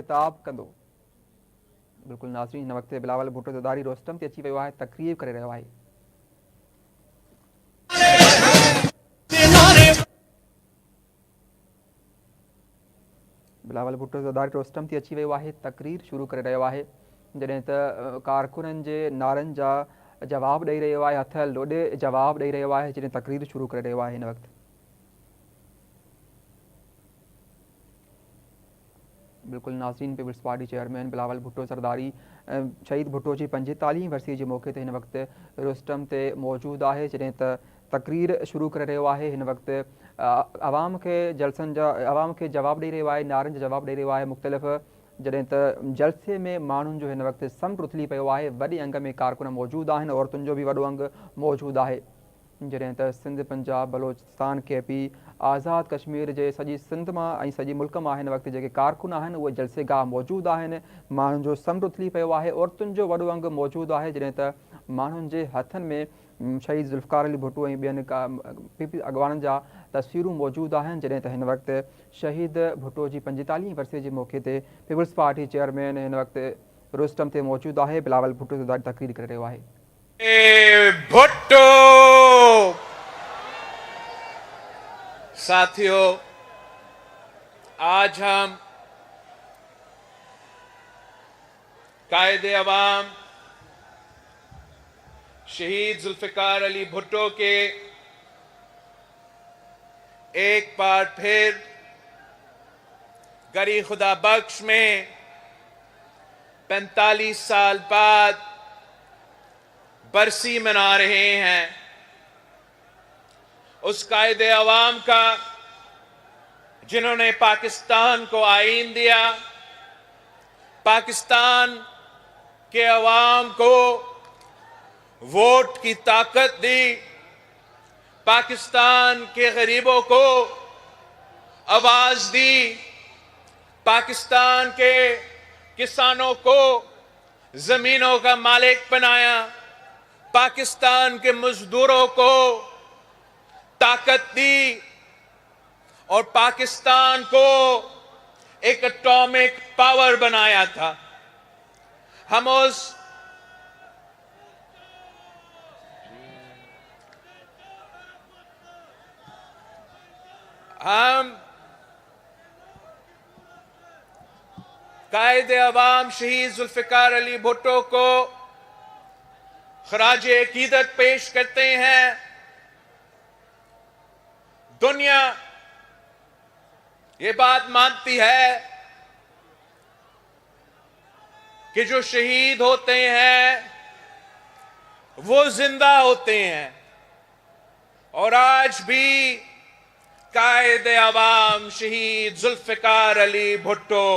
ख़िताब कंदो। बिल्कुलु नाज़रीन, हिन वक़्तु बिलावल भुट्टो ज़रदारी रोस्टम ते अची वियो आहे, तक़रीर करे रहियो आहे। बिलावल भुट्टो ज़रदारी रोस्टम ते अची वियो आहे, तक़रीर शुरू करे रहियो आहे। जॾहिं त कारकुननि जे नारनि जा जवाब ॾेई रहियो आहे, हथ लोॾे जवाब ॾेई रहियो आहे, जॾहिं तक़रीर शुरू करे रहियो आहे। हिन वक़्तु बिल्कुलु नाज़रीन, peoples party chairman Bilawal Bhutto Zardari शहीद भुट्टो जी 45वीं वरसी जे मौक़े ते हिन वक़्तु रोस्टम ते मौजूदु आहे, जॾहिं त तक़रीर शुरू करे रहियो आहे। हिन वक़्तु आवाम खे जलसनि जा आवाम खे जवाबु ॾेई रहियो आहे, नारनि जो जवाबु ॾेई रहियो आहे मुख़्तलिफ़, जॾहिं त जलसे में माण्हुनि जो हिन वक़्तु समुंड उथली पियो आहे। वॾे अंग में कारकुन मौजूदु आहिनि, औरतुनि जो बि वॾो अंग मौजूदु आहे। जॾहिं त सिंध, पंजाब, बलोचिस्तान, KP, आज़ाद कश्मीर जे सॼी सिंध मां ऐं सॼी मुल्क मां हिन वक़्तु जेके कारकुन आहिनि उहे जलसेगाह मौजूदु आहिनि। माण्हुनि जो समुंड उथली पियो आहे, औरतुनि जो वॾो अंग मौजूदु आहे, जॾहिं त माण्हुनि जे हथनि में शहीद ज़ुल्फ़िकार अली भुट्टो ऐं ॿियनि अॻवाननि जा तस्वीरूं मौजूदु आहिनि। जॾहिं त हिन वक़्तु शहीद भुट्टो जी 45वीं वरसी जे मौक़े ते पीपल्स पार्टी चेयरमैन हिन वक़्तु रोस्टम ते मौजूदु आहे। बिलावल भुट्टो ज़रदारी तक़रीर करे रहियो आहे। भुट्टो साथियों, आज हम कायदे अवाम शहीद ज़ुल्फ़िकार अली भुट्टो के एक बार फिर गरी खुदा बख्श में 45 साल बाद बरसी मना रहे हैं। उस कायदे अवाम का जिन्होंने पाकिस्तान को आईन दिया, पाकिस्तान के अवाम को वोट की ताकत दी, पाकिस्तान के गरीबों को आवाज दी, पाकिस्तान के किसानों को जमीनों का मालिक बनाया, पाकिस्तान के मजदूरों को ताकत दी और पाकिस्तान को एक एटॉमिक पावर बनाया था। हम कायदे अवाम शहीद ज़ुल्फ़िकार अली भुट्टो को खराजे अकीदत पेश करते हैं। दुनिया ये बात मानती है कि जो शहीद होते हैं वो जिंदा होते हैं, और आज भी कायदे अवाम शहीद ज़ुल्फ़िकार अली भुट्टो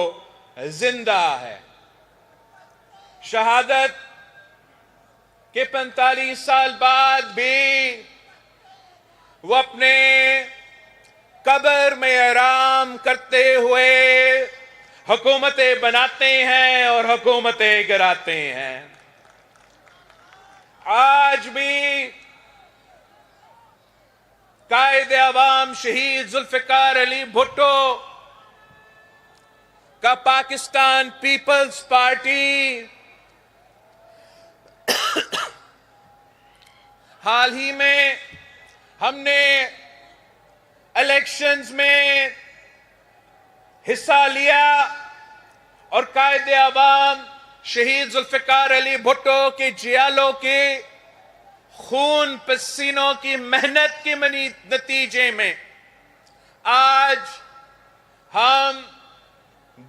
जिंदा है। शहादत के 45 साल बाद भी वो अपने कब्र में आराम करते हुए हुकूमतें बनाते हैं और हुकूमतें गिराते हैं। आज भी कायदे अवाम शहीद ज़ुल्फ़िकार अली भुट्टो का पाकिस्तान पीपल्स पार्टी हाल ही में हमने इलेक्शंस में हिस्सा लिया और कायदे अवाम शहीद ज़ुल्फ़िकार अली भुट्टो के जियालों के खून पसीनों की मेहनत के नतीजे में आज हम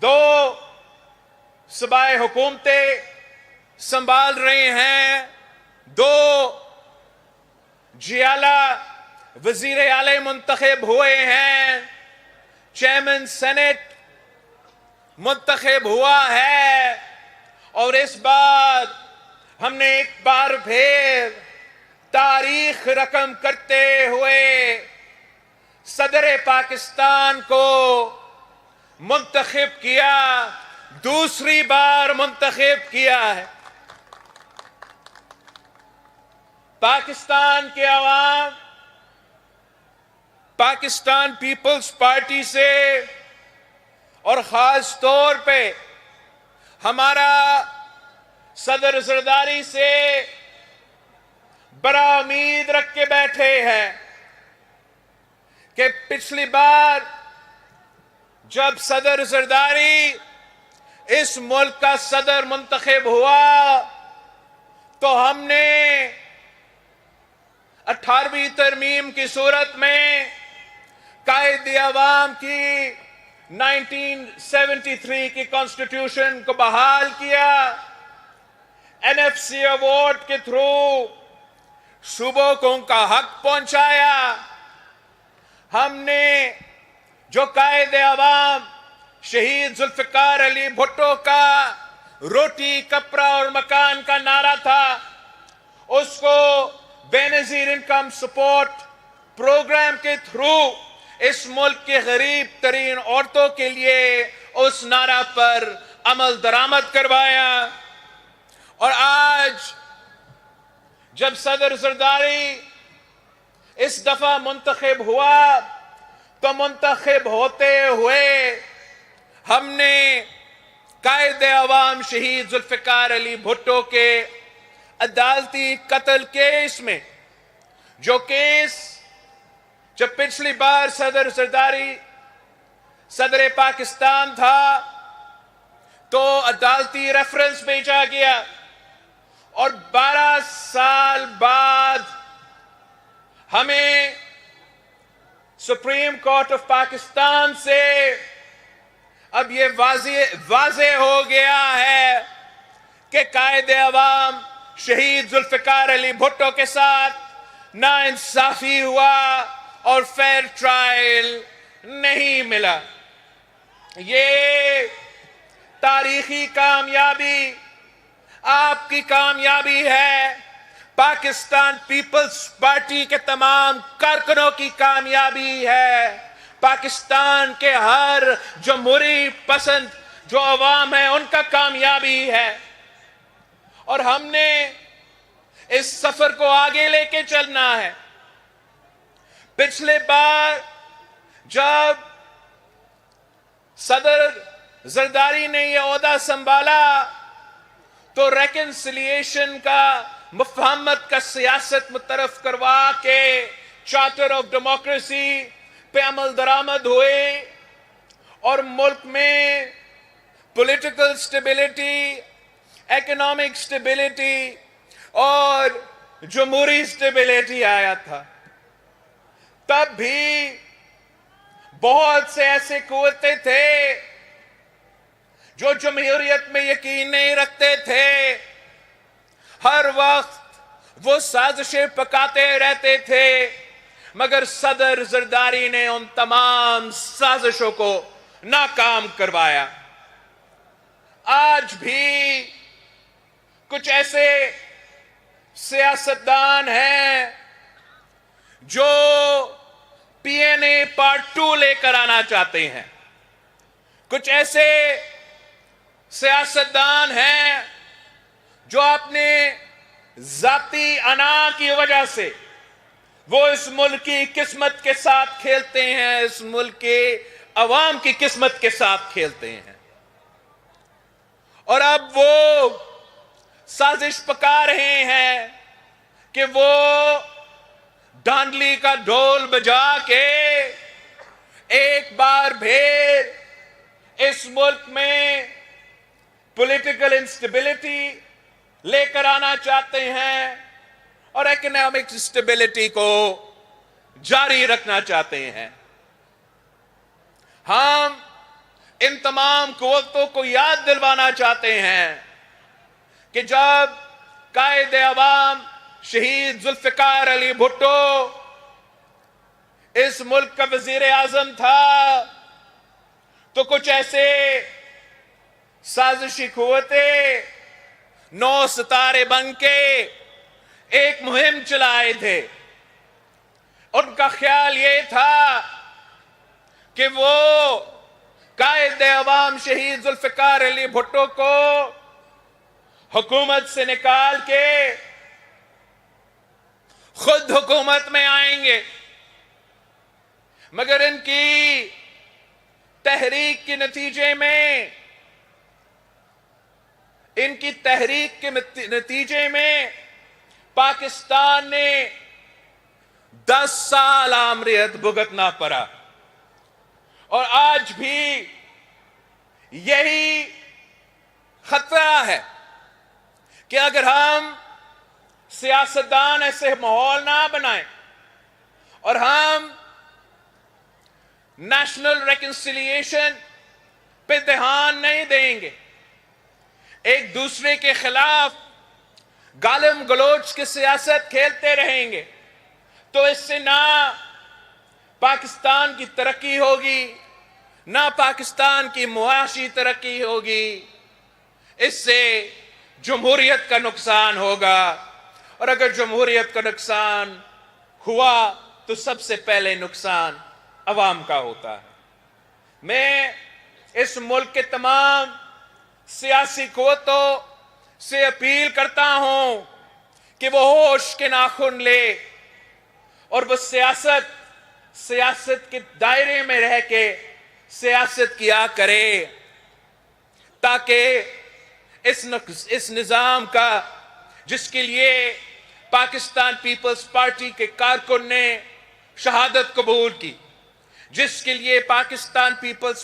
2 सूबाई हुकूमतें संभाल रहे हैं। 2 जियाला वजीर आले मुंतखब हुए हैं, चेयरमैन सेनेट मुंतखब हुआ है, और इस बार हमने एक बार फिर तारीख रकम करते हुए सदर पाकिस्तान को मुंतखब किया, दूसरी बार मुंतखब किया है। पाकिस्तान के अवाम पाकिस्तान पीपल्स पार्टी से और खास तौर पे हमारा सदर जरदारी से बड़ा उम्मीद रख के बैठे हैं कि पिछली बार जब सदर जरदारी इस मुल्क का सदर मुंतखब हुआ तो हमने 18वीं तरमीम की सूरत में कायदे अवाम की 1973 की कॉन्स्टिट्यूशन को बहाल किया। एनएफसी अवार्ड के थ्रू सूबों को उनका हक पहुंचाया। हमने जो कायदे अवाम शहीद जुल्फिकार अली भुट्टो का रोटी कपड़ा और मकान का नारा था, उसको बेनजीर इनकम सपोर्ट प्रोग्राम के थ्रू इस मुल्क के गरीब तरीन औरतों के लिए उस नारा पर अमल दरामद करवाया। और आज जब सदर जरदारी इस दफा मुंतखब हुआ तो मुंतखब होते हुए हमने कायदे अवाम शहीद जुल्फिकार अली भुट्टो के अदालती कत्ल केस में, जो केस जब पिछली बार सदर जरदारी सदर पाकिस्तान था तो अदालती रेफरेंस भेजा गया और 12 साल बाद हमें सुप्रीम कोर्ट ऑफ पाकिस्तान से अब ये वाज़े हो गया है कि कायदे अवाम शहीद जुल्फिकार अली भुट्टो के साथ नाइंसाफी हुआ और फेयर ट्रायल नहीं मिला। ये तारीखी कामयाबी आपकी कामयाबी है, पाकिस्तान पीपल्स पार्टी के तमाम कारकुनों की कामयाबी है, पाकिस्तान के हर जमहूरी पसंद जो अवाम है उनका कामयाबी है। और हमने इस सफर को आगे लेके चलना है। पिछले बार जब सदर जरदारी ने यह ओहदा संभाला तो रेकन्सिलिएशन का मुफाहमत का सियासत मुतरफ करवा के चार्टर ऑफ डेमोक्रेसी पे अमल दरामद हुए और मुल्क में पॉलिटिकल स्टेबिलिटी, इकोनॉमिक स्टेबिलिटी और जमहूरी स्टेबिलिटी आया था। तब भी बहुत से ऐसे कुव्वतें थे जो जमहूरियत में यकीन नहीं रखते थे, हर वक्त वो साजिशें पकाते रहते थे, मगर सदर जरदारी ने उन तमाम साजिशों को नाकाम करवाया। आज भी कुछ ऐसे सियासतदान हैं जो पीएनए पार्ट 2 लेकर आना चाहते हैं। कुछ ऐसे सियासतदान हैं जो अपने जाती अना की वजह से वो इस मुल्क की किस्मत के साथ खेलते हैं, इस मुल्क के अवाम की किस्मत के साथ खेलते हैं। और अब वो साजिश पका रहे हैं कि वो डांडली का ढोल बजा के एक बार फिर इस मुल्क में पॉलिटिकल इंस्टेबिलिटी लेकर आना चाहते हैं और इकोनॉमिक स्टेबिलिटी को जारी रखना चाहते हैं। हम इन तमाम कुव्वतों को याद दिलवाना चाहते हैं कि जब कायदे अवाम शहीद जुल्फिकार अली भुट्टो इस मुल्क का वजीर आजम था तो कुछ ऐसे साजिशी कुव्वतें 9 सितारे बन के एक मुहिम चलाए थे। उनका ख्याल ये था कि वो कायदे अवाम शहीद जुल्फिकार अली भुट्टो को हुकूमत से निकाल के खुद हुकूमत में आएंगे, मगर इनकी तहरीक के नतीजे में इनकी तहरीक के नतीजे में पाकिस्तान ने 10 साल आमरियत भुगतना पड़ा और आज भी यही खतरा है कि अगर हम सियासतदान ऐसे माहौल ना बनाएं और हम नेशनल रिकंसिलिएशन पे ध्यान नहीं देंगे, एक दूसरे के खिलाफ गालिम गलोच की सियासत खेलते रहेंगे, तो इससे ना पाकिस्तान की तरक्की होगी, ना पाकिस्तान की मुआशी तरक्की होगी। इससे जमहूरियत का नुकसान होगा और अगर जमहूरियत का नुकसान हुआ तो सबसे पहले नुकसान अवाम का होता है। मैं इस मुल्क के तमाम सियासी क़ुव्वतों से अपील करता हूं कि वो होश के नाखून ले और वो सियासत के दायरे में रह के सियासत किया करे, ताकि इस निजाम का, जिसके लिए पाकिस्तान पीपल्स पार्टी के कारकुन ने शहादत कबूल की, जिसके लिए पाकिस्तान पीपल्स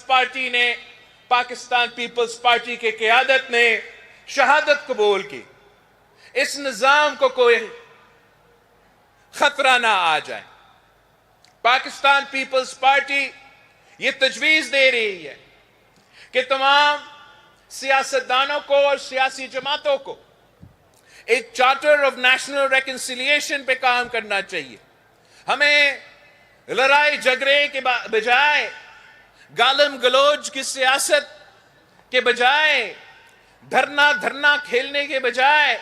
पार्टी के क़यादत ने शहादत कबूल की, इस निजाम को कोई खतरा ना आ जाए। पाकिस्तान पीपल्स पार्टी ये तजवीज दे रही है कि तमाम सियासतदानों को और सियासी जमातों को एक चार्टर ऑफ नेशनल रिकंसिलिएशन पे काम करना चाहिए। हमें लड़ाई झगड़े के बजाय, गालिम गलोच की सियासत के बजाय, धरना खेलने के बजाय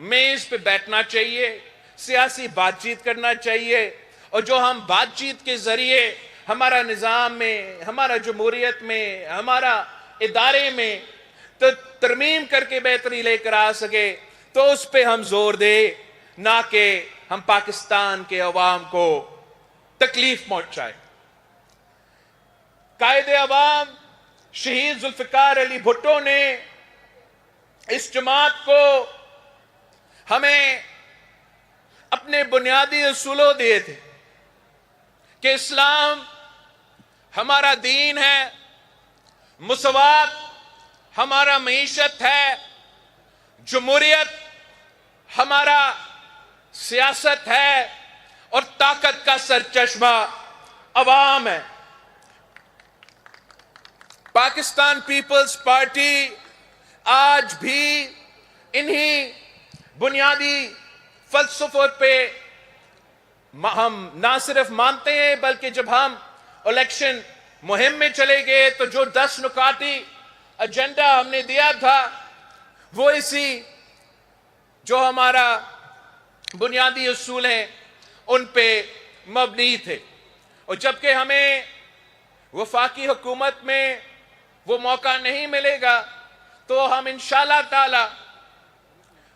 मेज पे बैठना चाहिए, सियासी बातचीत करना चाहिए और जो हम बातचीत के जरिए हमारा निजाम में, हमारा जमहूरियत में, हमारा इदारे में तो तरमीम करके बेहतरी लेकर आ सके, तो उस पे हम जोर दे, ना कि हम पाकिस्तान के अवाम को तकलीफ पहुंचाए। कायदे अवाम शहीद जुल्फिकार अली भुट्टो ने इस जमात को हमें अपने बुनियादी उसूलों दिए थे कि इस्लाम हमारा दीन है, मुसवात हमारा मईशत है, जमहूरियत हमारा सियासत है और ताकत का सरचश्मा अवाम है। पाकिस्तान पीपल्स पार्टी आज भी इन्हीं बुनियादी फलसफों पे हम ना सिर्फ मानते हैं, बल्कि जब हम इलेक्शन मुहिम में चले गए तो जो 10 नुकाती एजेंडा हमने दिया था वो इसी जो हमारा बुनियादी उसूल हैं उन पे मबनी थे। और जबकि हमें वफाकी हुकूमत में वो मौका नहीं मिलेगा, तो हम इंशाअल्लाह ताला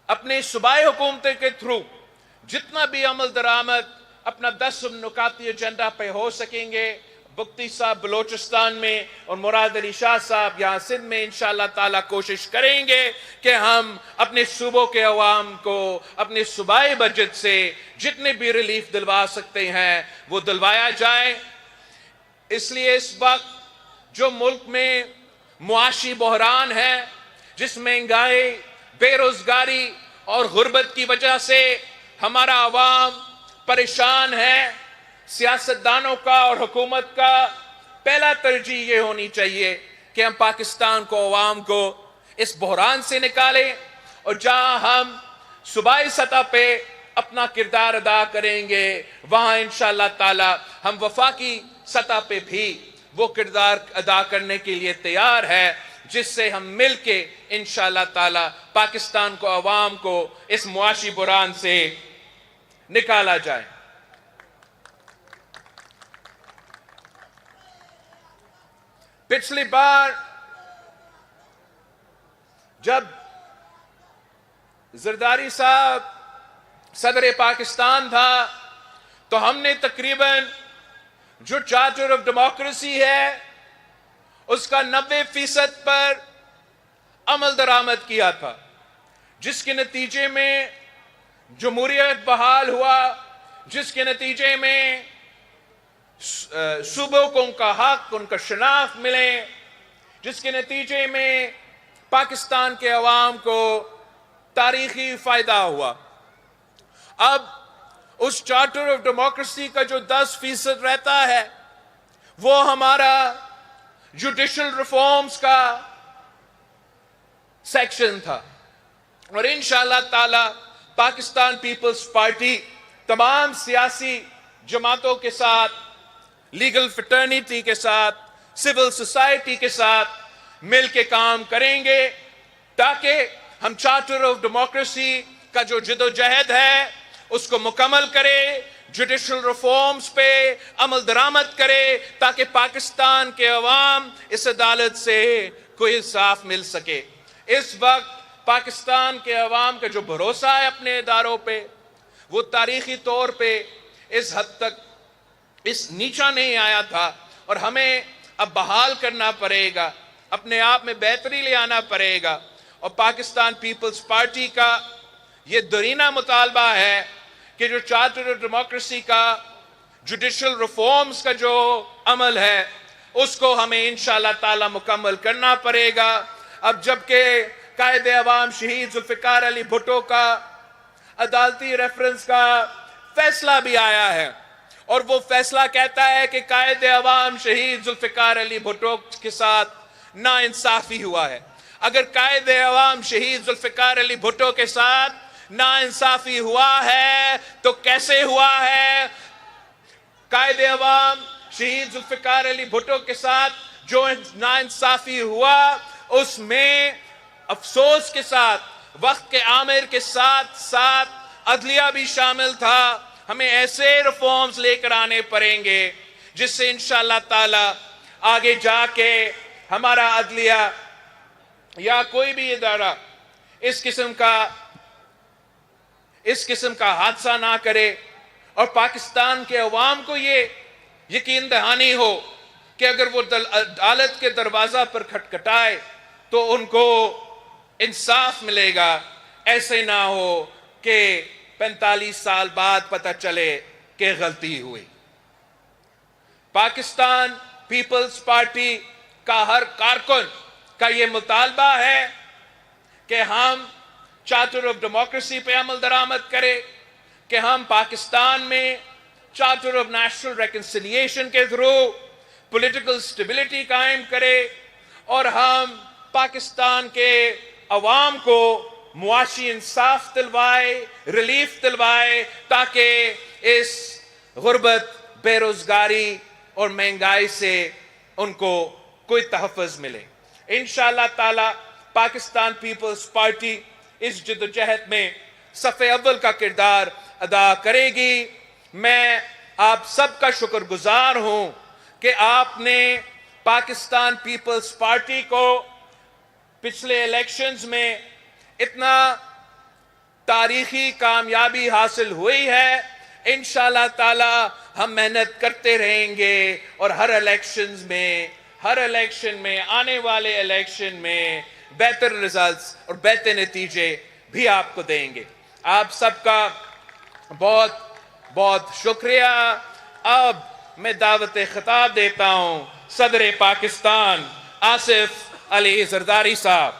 अपने सूबाई हुकूमत के थ्रू जितना भी अमल दरामद अपना 10 नुकाती एजेंडा पे हो सकेंगे, बुख्ती साहब बलोचिस्तान में और मुराद अली शाह साहब यहाँ सिंध में इंशाअल्लाह ताला कोशिश करेंगे कि हम अपने सूबों के अवाम को अपने सूबाई बजट से जितने भी रिलीफ दिलवा सकते हैं वो दिलवाया जाए। इसलिए इस वक्त जो मुल्क में मुआशी बहरान है, जिस महंगाई, बेरोजगारी और गुर्बत की वजह से हमारा अवाम परेशान है, सियासतदानों का और हुकूमत का पहला तरजीह ये होनी चाहिए कि हम पाकिस्तान को, अवाम को इस बहरान से निकालें और जहां हम सूबाई सतह पे अपना किरदार अदा करेंगे, वहां इंशाअल्लाह ताला हम वफाकी सतह पे भी वो किरदार अदा करने के लिए तैयार है, जिससे हम मिलके इंशाअल्लाह ताला पाकिस्तान को, अवाम को इस मुआशी बहरान से निकाला जाए। पिछली बार जब जरदारी साहब सदर पाकिस्तान था तो हमने तकरीबन जो चार्टर ऑफ डेमोक्रेसी है उसका 90% पर अमल दरामद किया था, जिसके नतीजे में जमहूरियत बहाल हुआ, जिसके नतीजे में सूबों को उनका हक, उनका शनाख्त मिले, जिसके नतीजे में पाकिस्तान के अवाम को तारीखी फायदा हुआ। अब उस चार्टर ऑफ डेमोक्रेसी का जो 10% रहता है वो हमारा जुडिशल रिफॉर्म्स का सेक्शन था, और इंशाअल्लाह ताला पाकिस्तान पीपल्स पार्टी तमाम सियासी जमातों के साथ, लीगल फ्रेटर्निटी के साथ, सिविल सोसाइटी के साथ मिल के काम करेंगे ताकि हम चार्टर ऑफ डेमोक्रेसी का जो जिदोजहद है उसको मुकम्मल करें, जुडिशल रिफॉर्म्स पे अमल दरामद करे, ताकि पाकिस्तान के अवाम इस अदालत से कोई इंसाफ मिल सके। इस वक्त पाकिस्तान के अवाम का जो भरोसा है अपने इदारों पे, वो तारीखी तौर पे इस हद तक इस नीचा नहीं आया था, और हमें अब बहाल करना पड़ेगा, अपने आप में बेहतरी ले आना पड़ेगा। और पाकिस्तान पीपल्स पार्टी का ये दरीना मुतालबा है कि जो चार्टर ऑफ डेमोक्रेसी का जुडिशल रिफॉर्म्स का जो अमल है उसको हमें इंशाअल्लाह ताला मुकम्मल करना पड़ेगा। अब जबकि कायदे अवाम शहीद जुल्फिकार अली भुट्टो का अदालती रेफरेंस का फैसला भी आया है, और वो फैसला कहता है कि कायदे अवाम शहीद जुल्फिकार अली भुट्टो के साथ नाइंसाफी हुआ है। अगर कायदे अवाम शहीद जुल्फिकार अली भुट्टो के साथ नाइंसाफी हुआ है तो कैसे हुआ है? कायदे अवाम शहीद जुल्फिकार अली भुट्टो के साथ जो नाइंसाफी हुआ उसमें अफसोस के साथ, वक्त के आमिर के साथ साथ अदलिया भी शामिल था। हमें ऐसे रिफॉर्म्स लेकर आने पड़ेंगे जिससे इंशाअल्लाह ताला आगे जाके हमारा अदलिया या कोई भी इदारा इस किस्म का हादसा ना करे, और पाकिस्तान के अवाम को ये यकीन दहानी हो कि अगर वो अदालत के दरवाजा पर खटखटाए तो उनको इंसाफ मिलेगा। ऐसे ना हो कि 45 साल बाद पता चले कि गलती हुई। पाकिस्तान पीपल्स पार्टी का हर कारकुन का ये मुतालबा है कि हम चार्टर ऑफ डेमोक्रेसी पे अमल दरामद करें, कि हम पाकिस्तान में चार्टर ऑफ नेशनल रिकंसिलिएशन के थ्रू पॉलिटिकल स्टेबिलिटी कायम करें, और हम पाकिस्तान के अवाम को मुआशी इंसाफ दिलवाए, रिलीफ दिलवाए, ताकि इस गुर्बत, बेरोजगारी और महंगाई से उनको कोई तहफ़्फ़ुज़ मिले। इंशाअल्लाह ताला पाकिस्तान पीपल्स पार्टी इस जद्दोजहद में सफ़े अव्वल का किरदार अदा करेगी। मैं आप सबका शुक्रगुजार हूं कि आपने पाकिस्तान पीपल्स पार्टी को पिछले इलेक्शंस में इतना तारीखी कामयाबी हासिल हुई है। इंशाअल्लाह ताला हम मेहनत करते रहेंगे और हर इलेक्शन में आने वाले इलेक्शन में बेहतर रिजल्ट्स और बेहतर नतीजे भी आपको देंगे। आप सबका बहुत बहुत शुक्रिया। अब मैं दावत खिताब देता हूं सदर पाकिस्तान आसिफ अली जरदारी साहब।